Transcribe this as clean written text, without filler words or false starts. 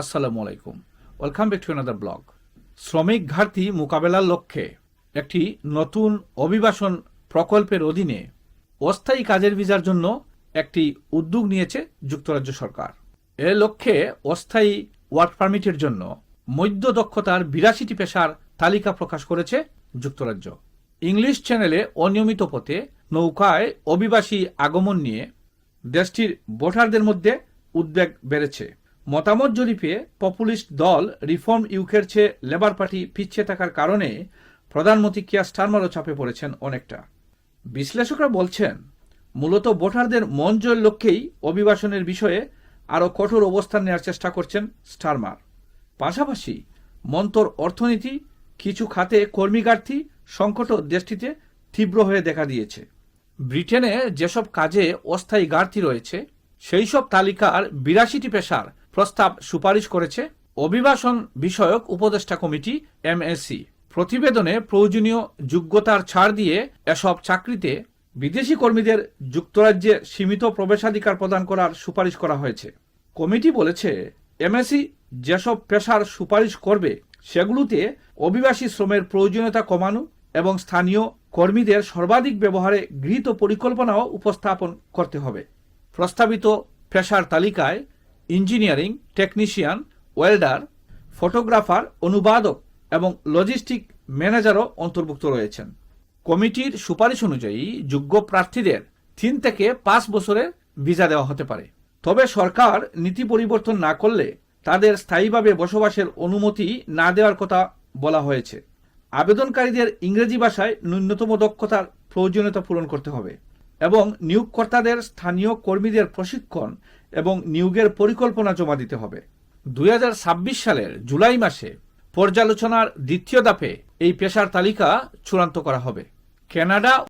আসসালামু আলাইকুম, welcome back to another blog. শ্রমিক ঘাটতি মোকাবেলার লক্ষ্যে একটি নতুন অভিবাসন প্রকল্পের অধীনে অস্থায়ী কাজের ভিসার জন্য একটি উদ্যোগ নিয়েছে যুক্তরাজ্য সরকার। এর লক্ষ্যে অস্থায়ী ওয়ার্ক পারমিটের জন্য মধ্য দক্ষতার ৮২টি পেশার তালিকা প্রকাশ করেছে যুক্তরাজ্য। ইংলিশ চ্যানেলে অনিয়মিত পথে নৌকায় অভিবাসী আগমন নিয়ে দেশটির ভোটারদের মধ্যে উদ্বেগ বেড়েছে। মতামত জরিপে পপুলিস্ট দল রিফর্ম ইউকের চেয়ে লেবার পার্টি পিছিয়ে থাকার কারণে প্রধানমন্ত্রী কিয়ার স্টারমারও চাপে পড়েছেন অনেকটা। বিশ্লেষকরা বলছেন, মূলত ভোটারদের মন জয়ের লক্ষ্যেই অভিবাসনের বিষয়ে আরও কঠোর অবস্থান নেওয়ার চেষ্টা করছেন স্টারমার। পাশাপাশি মন্তর অর্থনীতি, কিছু খাতে কর্মীঘাটতি সংকটও দেশটিতে তীব্র হয়ে দেখা দিয়েছে। ব্রিটেনে যেসব কাজে অস্থায়ী ঘাটতি রয়েছে সেই সব তালিকার ৮২টি পেশার প্রস্তাব সুপারিশ করেছে অভিবাসন বিষয়ক উপদেষ্টা কমিটি MAC। প্রতিবেদনে প্রয়োজনীয় যোগ্যতার ছাড় দিয়ে এসব চাকরিতে বিদেশি কর্মীদের যুক্তরাজ্যে সীমিত প্রবেশাধিকার প্রদান করার সুপারিশ করা হয়েছে। কমিটি বলেছে, MAC যেসব পেশার সুপারিশ করবে সেগুলোতে অভিবাসী শ্রমের প্রয়োজনীয়তা কমানো এবং স্থানীয় কর্মীদের সর্বাধিক ব্যবহারে গৃহীত পরিকল্পনাও উপস্থাপন করতে হবে। প্রস্তাবিত পেশার তালিকায় ইঞ্জিনিয়ারিং টেকনিশিয়ান, ওয়েল্ডার, ফটোগ্রাফার, অনুবাদক এবং লজিস্টিক ম্যানেজারও অন্তর্ভুক্ত রয়েছেন। কমিটির সুপারিশ অনুযায়ী যোগ্য প্রার্থীদের ৩ থেকে ৫ বছরের ভিসা দেওয়া হতে পারে। তবে সরকার নীতি পরিবর্তন না করলে তাদের স্থায়ীভাবে বসবাসের অনুমতি না দেওয়ার কথা বলা হয়েছে। আবেদনকারীদের ইংরেজি ভাষায় ন্যূনতম দক্ষতার প্রয়োজনীয়তা পূরণ করতে হবে এবং নিয়োগকর্তাদের স্থানীয় কর্মীদের প্রশিক্ষণ এবং নিয়োগের পরিকল্পনা জমা দিতে হবে। ২০২৬ সালের জুলাই মাসে পর্যালোচনার দ্বিতীয় ধাপে এই পেশার তালিকা চূড়ান্ত করা হবে। কানাডা